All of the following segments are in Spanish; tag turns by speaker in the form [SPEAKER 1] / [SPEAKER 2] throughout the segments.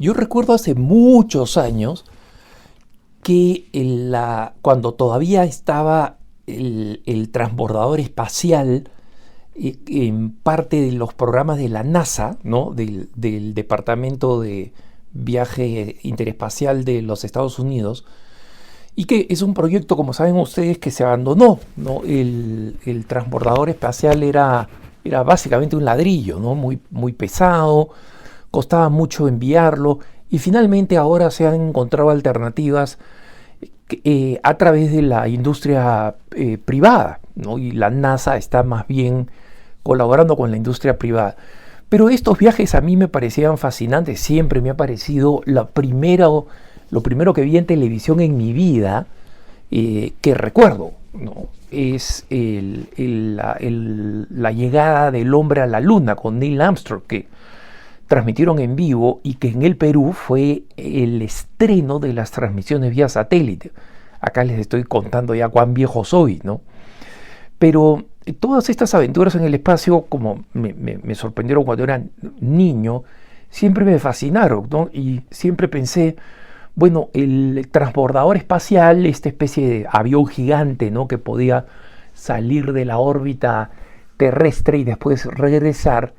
[SPEAKER 1] Yo recuerdo hace muchos años que cuando todavía estaba el transbordador espacial en parte de los programas de la NASA, ¿no? Del Departamento de Viaje Interespacial de los Estados Unidos, y que es un proyecto, como saben ustedes, que se abandonó, ¿no? El transbordador espacial era básicamente un ladrillo, ¿no? Muy pesado, costaba mucho enviarlo, y finalmente ahora se han encontrado alternativas a través de la industria privada, ¿no? Y la NASA está más bien colaborando con la industria privada. Pero estos viajes a mí me parecían fascinantes, siempre me ha parecido lo primero que vi en televisión en mi vida, que recuerdo, ¿no? Es la llegada del hombre a la luna con Neil Armstrong, que transmitieron en vivo y que en el Perú fue el estreno de las transmisiones vía satélite. Acá les estoy contando ya cuán viejo soy, ¿no? Pero todas estas aventuras en el espacio, como me sorprendieron cuando era niño, siempre me fascinaron, ¿no? Y siempre pensé, bueno, el transbordador espacial, esta especie de avión gigante, ¿no? Que podía salir de la órbita terrestre y después regresar,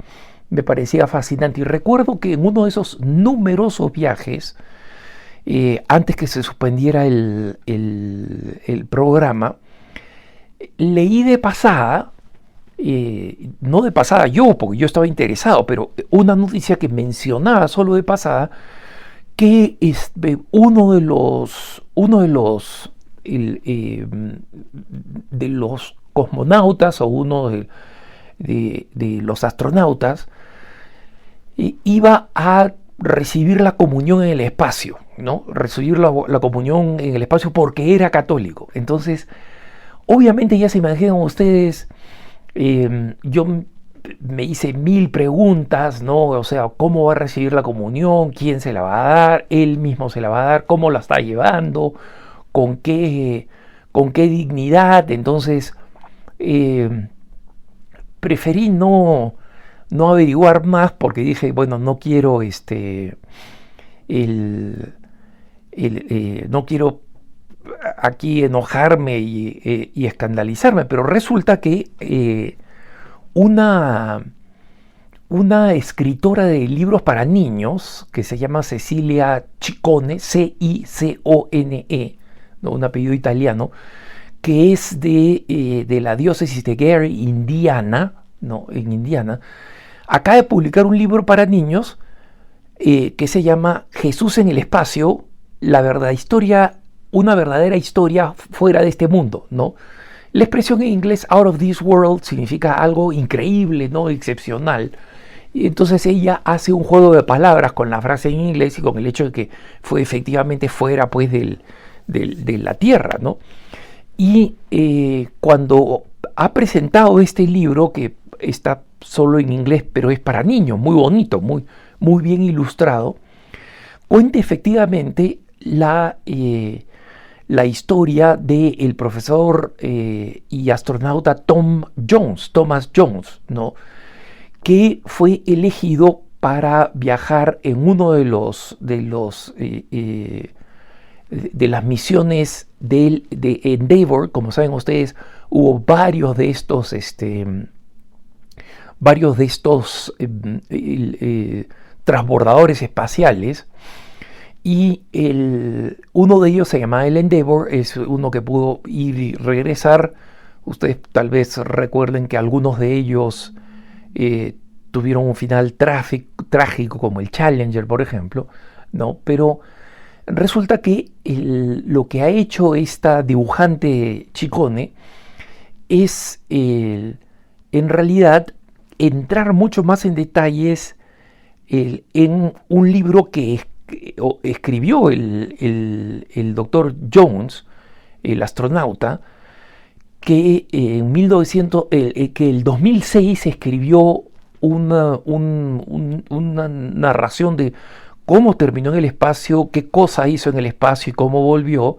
[SPEAKER 1] me parecía fascinante. Y recuerdo que en uno de esos numerosos viajes, antes que se suspendiera el programa, leí de pasada, no de pasada yo, porque yo estaba interesado, pero una noticia que mencionaba solo de pasada, que de los cosmonautas o uno de los astronautas iba a recibir la comunión en el espacio, ¿no? Recibir la comunión en el espacio porque era católico. Entonces, obviamente ya se imaginan ustedes, yo me hice 1000 preguntas, ¿no? O sea, ¿cómo va a recibir la comunión? ¿Quién se la va a dar? ¿Él mismo se la va a dar? ¿Cómo la está llevando? ¿Con qué dignidad? Entonces, preferí no averiguar más porque dije, bueno, no quiero no quiero aquí enojarme y escandalizarme, pero resulta que una, una escritora de libros para niños que se llama Cecilia Ciccone, Cicone, ¿no? Un apellido italiano, que es de la diócesis de Gary, Indiana, ¿no? En Indiana, acaba de publicar un libro para niños que se llama Jesús en el espacio, una verdadera historia fuera de este mundo, ¿no? La expresión en inglés out of this world significa algo increíble, ¿no? Excepcional. Y entonces ella hace un juego de palabras con la frase en inglés y con el hecho de que fue efectivamente fuera pues de la Tierra, ¿no? Y cuando ha presentado este libro, que está solo en inglés, pero es para niños, muy bonito, muy bien ilustrado, cuenta efectivamente la historia del profesor y astronauta Thomas Jones, ¿no? Que fue elegido para viajar en uno de las misiones de Endeavour. Como saben ustedes, hubo varios de estos transbordadores espaciales, y uno de ellos se llamaba el Endeavour, es uno que pudo ir y regresar. Ustedes tal vez recuerden que algunos de ellos tuvieron un final trágico, como el Challenger, por ejemplo, ¿no? Pero resulta que lo que ha hecho esta dibujante Ciccone es en realidad entrar mucho más en detalles en un libro que escribió el doctor Jones, el astronauta, que que el 2006 escribió una narración de cómo terminó en el espacio, qué cosa hizo en el espacio y cómo volvió,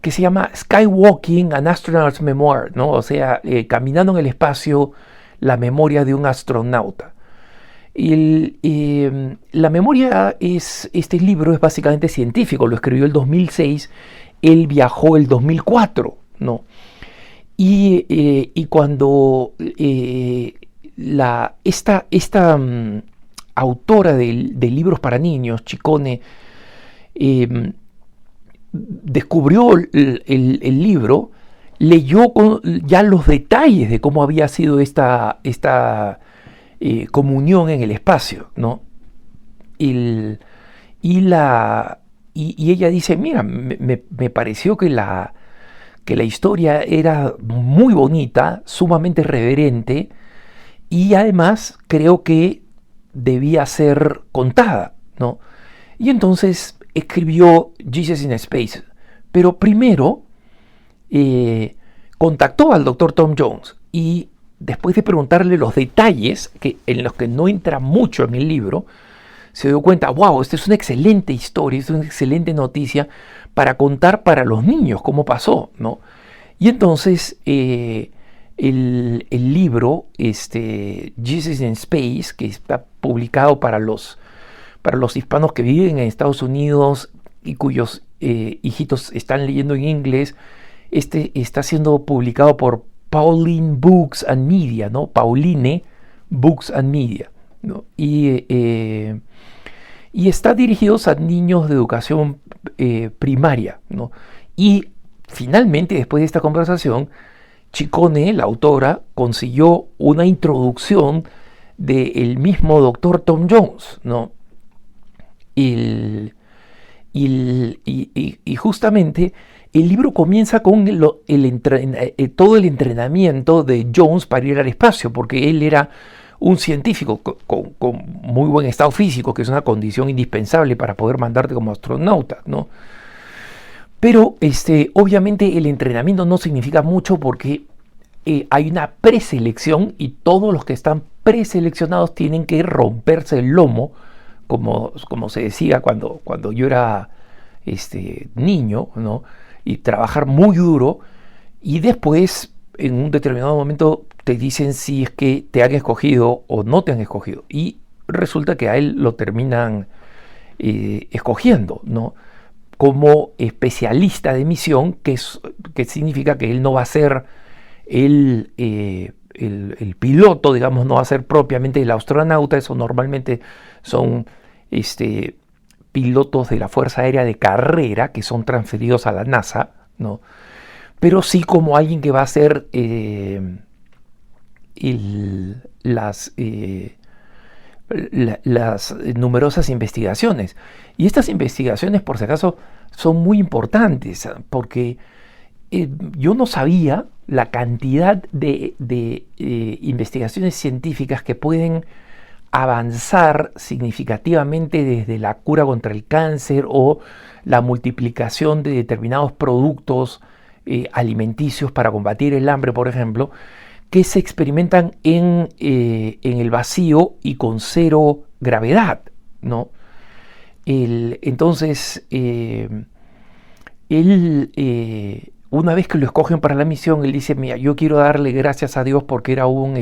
[SPEAKER 1] que se llama Skywalking, an Astronaut's Memoir, ¿no? O sea, caminando en el espacio, la memoria de un astronauta. La memoria este libro es básicamente científico, lo escribió el 2006, él viajó el 2004, ¿no? Y cuando esta autora de libros para niños, Ciccone, eh, descubrió el libro, leyó ya los detalles de cómo había sido esta comunión en el espacio, ¿no? El, y ella dice, mira, me pareció que la historia era muy bonita, sumamente reverente, y además creo que debía ser contada, ¿no? Y entonces escribió Jesus in Space, pero primero contactó al doctor Tom Jones y después de preguntarle los detalles, en los que no entra mucho en el libro, se dio cuenta, wow, esta es una excelente historia, esta es una excelente noticia para contar para los niños cómo pasó, ¿no? Y entonces el libro, Jesus in Space, que está publicado para los hispanos que viven en Estados Unidos y cuyos hijitos están leyendo en inglés, está siendo publicado por Pauline Books and Media, ¿no? Pauline Books and Media, ¿no? Y está dirigido a niños de educación primaria, ¿no? Y finalmente, después de esta conversación, Ciccone, la autora, consiguió una introducción del mismo doctor Tom Jones, ¿no? Y justamente el libro comienza con todo el entrenamiento de Jones para ir al espacio, porque él era un científico con muy buen estado físico, que es una condición indispensable para poder mandarte como astronauta, ¿no? Pero obviamente el entrenamiento no significa mucho porque hay una preselección y todos los que están preseleccionados tienen que romperse el lomo, como se decía cuando yo era niño, ¿no? Y trabajar muy duro, y después en un determinado momento te dicen si es que te han escogido o no te han escogido, y resulta que a él lo terminan escogiendo, ¿no? Como especialista de misión, que significa que él no va a ser el piloto, digamos, no va a ser propiamente el astronauta. Eso normalmente son pilotos de la Fuerza Aérea de carrera que son transferidos a la NASA, ¿no? Pero sí como alguien que va a hacer las numerosas investigaciones. Y estas investigaciones, por si acaso, son muy importantes, porque yo no sabía la cantidad de investigaciones científicas que pueden avanzar significativamente desde la cura contra el cáncer o la multiplicación de determinados productos alimenticios para combatir el hambre, por ejemplo, que se experimentan en el vacío y con cero gravedad, ¿no? Entonces, una vez que lo escogen para la misión, él dice, mira, yo quiero darle gracias a Dios porque era un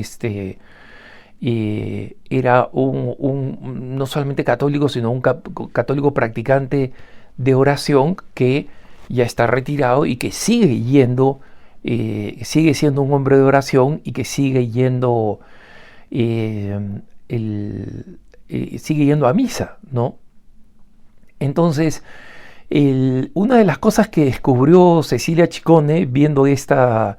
[SPEAKER 1] no solamente católico, sino un católico practicante de oración que ya está retirado y que sigue yendo, sigue siendo un hombre de oración y que sigue yendo sigue yendo a misa, ¿no? Entonces, una de las cosas que descubrió Cecilia Ciccone viendo esta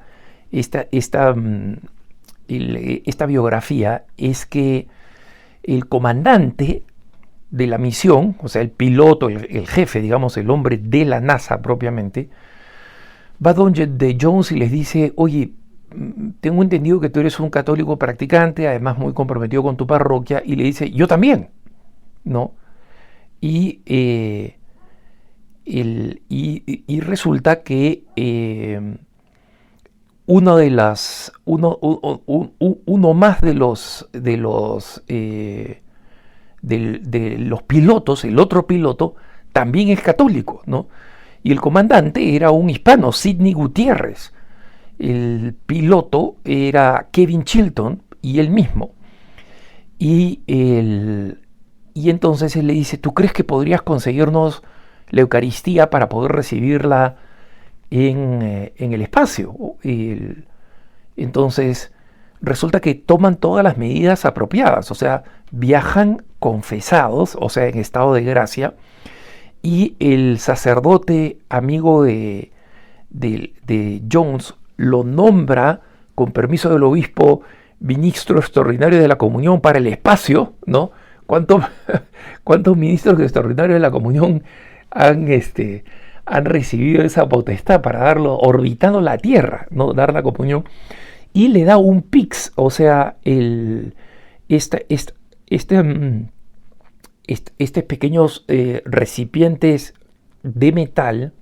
[SPEAKER 1] biografía es que el comandante de la misión, o sea, el piloto, el jefe, digamos, el hombre de la NASA propiamente, va donde Jones y les dice, oye, tengo entendido que tú eres un católico practicante, además muy comprometido con tu parroquia, y le dice, yo también, ¿no? Y resulta que uno más de los pilotos, el otro piloto, también es católico, ¿no? Y el comandante era un hispano, Sidney Gutiérrez. El piloto era Kevin Chilton y él mismo. Y, y entonces él le dice, ¿tú crees que podrías conseguirnos la Eucaristía para poder recibirla en el espacio? Entonces resulta que toman todas las medidas apropiadas, o sea, viajan confesados, o sea, en estado de gracia, y el sacerdote amigo de Jones lo nombra, con permiso del obispo, ministro extraordinario de la comunión para el espacio, ¿no? ¿Cuántos ministros extraordinarios de la comunión han recibido esa potestad para darlo orbitando la Tierra, ¿no? Dar la comunión? Y le da un pix, o sea, estos pequeños recipientes de metal,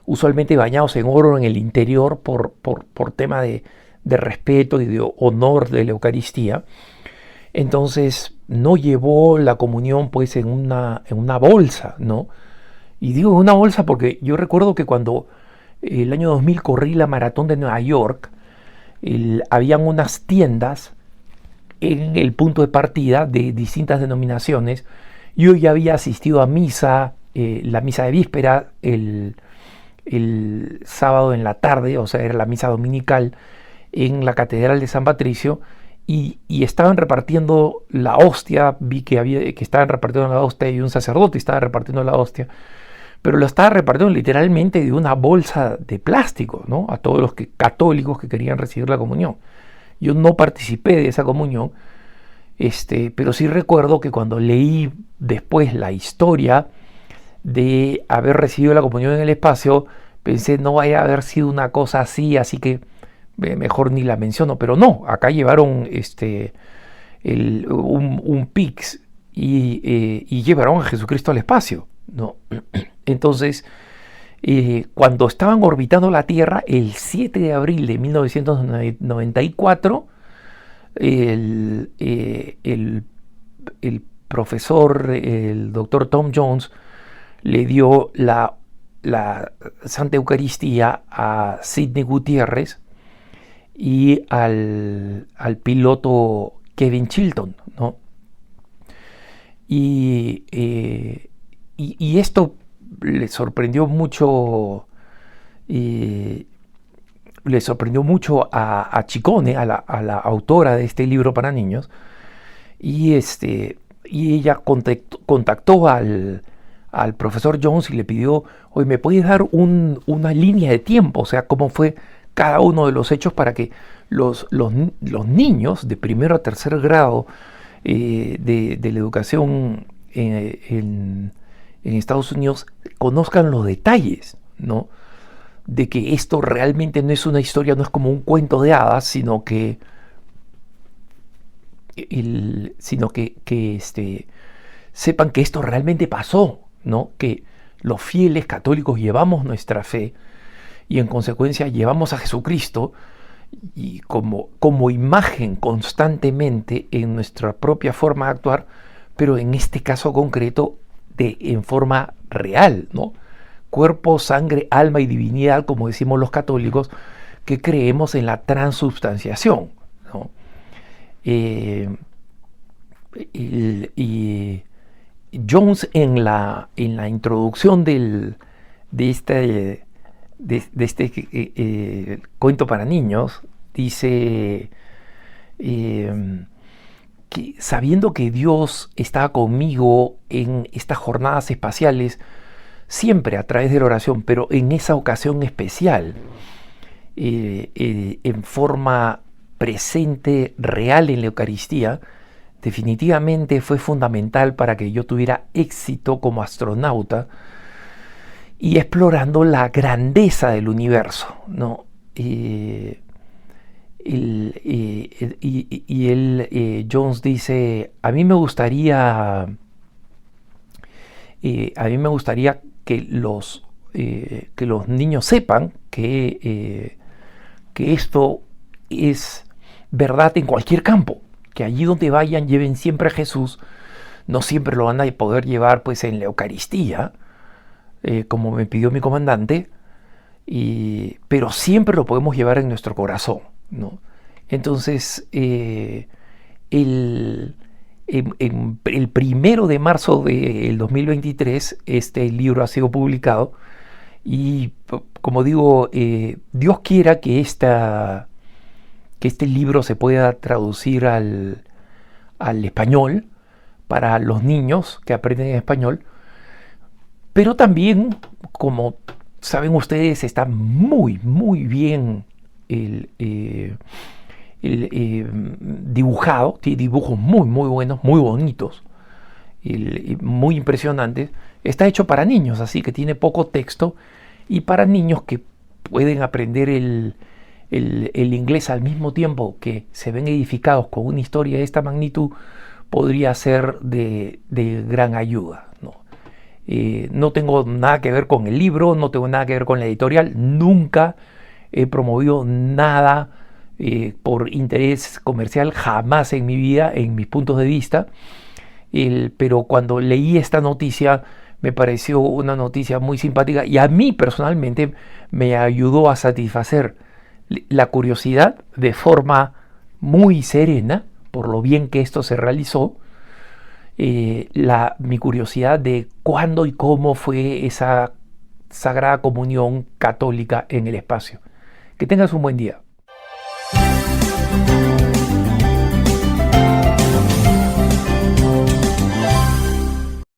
[SPEAKER 1] usualmente bañados en oro en el interior por tema de respeto y de honor de la Eucaristía. Entonces no llevó la comunión pues en una bolsa, ¿no? Y digo en una bolsa porque yo recuerdo que cuando el año 2000 corrí la maratón de Nueva York, habían unas tiendas en el punto de partida de distintas denominaciones. Yo ya había asistido a misa, la misa de víspera, el sábado en la tarde, o sea, era la misa dominical en la Catedral de San Patricio, y estaban repartiendo la hostia. Vi que estaban repartiendo la hostia y un sacerdote estaba repartiendo la hostia, pero lo estaba repartiendo literalmente de una bolsa de plástico, ¿no? A todos los católicos que querían recibir la comunión. Yo no participé de esa comunión, pero sí recuerdo que cuando leí después la historia de haber recibido la comunión en el espacio, pensé no vaya a haber sido una cosa así, así que mejor ni la menciono. Pero no, acá llevaron un pix y llevaron a Jesucristo al espacio, ¿no? Entonces, cuando estaban orbitando la Tierra, el 7 de abril de 1994, el profesor, el doctor Tom Jones, le dio la Santa Eucaristía a Sidney Gutiérrez y al piloto Kevin Chilton, ¿no? Y esto le sorprendió mucho, a Ciccone, a la autora de este libro para niños, y ella contactó al profesor Jones y le pidió, oye, ¿me puedes dar una línea de tiempo? O sea, cómo fue cada uno de los hechos para que los niños de primero a tercer grado de la educación en Estados Unidos conozcan los detalles, ¿no? De que esto realmente no es una historia, no es como un cuento de hadas, sino que sepan que esto realmente pasó, ¿no? Que los fieles católicos llevamos nuestra fe y en consecuencia llevamos a Jesucristo y como imagen constantemente en nuestra propia forma de actuar, pero en este caso concreto en forma real, ¿no? Cuerpo, sangre, alma y divinidad, como decimos los católicos, que creemos en la transubstanciación, ¿no? Y Jones en la introducción de este cuento para niños dice que sabiendo que Dios estaba conmigo en estas jornadas espaciales, siempre a través de la oración, pero en esa ocasión especial, en forma presente, real en la Eucaristía, definitivamente fue fundamental para que yo tuviera éxito como astronauta y explorando la grandeza del universo, ¿no? Jones dice, a mí me gustaría que los niños sepan que esto es verdad en cualquier campo, que allí donde vayan lleven siempre a Jesús. No siempre lo van a poder llevar pues en la Eucaristía, como me pidió mi comandante, pero siempre lo podemos llevar en nuestro corazón, ¿no? Entonces el 1 de marzo del 2023 este libro ha sido publicado y, como digo, Dios quiera que este libro se pueda traducir al español para los niños que aprenden español, pero también, como saben ustedes, está muy, muy bien dibujado, tiene dibujos muy, muy buenos, muy bonitos, muy impresionantes. Está hecho para niños, así que tiene poco texto y para niños que pueden aprender el inglés al mismo tiempo que se ven edificados con una historia de esta magnitud, podría ser de gran ayuda, ¿no? No tengo nada que ver con el libro, no tengo nada que ver con la editorial, nunca he promovido nada por interés comercial, jamás en mi vida, en mis puntos de vista. Pero cuando leí esta noticia me pareció una noticia muy simpática y a mí personalmente me ayudó a satisfacer la curiosidad de forma muy serena por lo bien que esto se realizó, mi curiosidad de cuándo y cómo fue esa Sagrada Comunión católica en el espacio. Que tengas un buen día.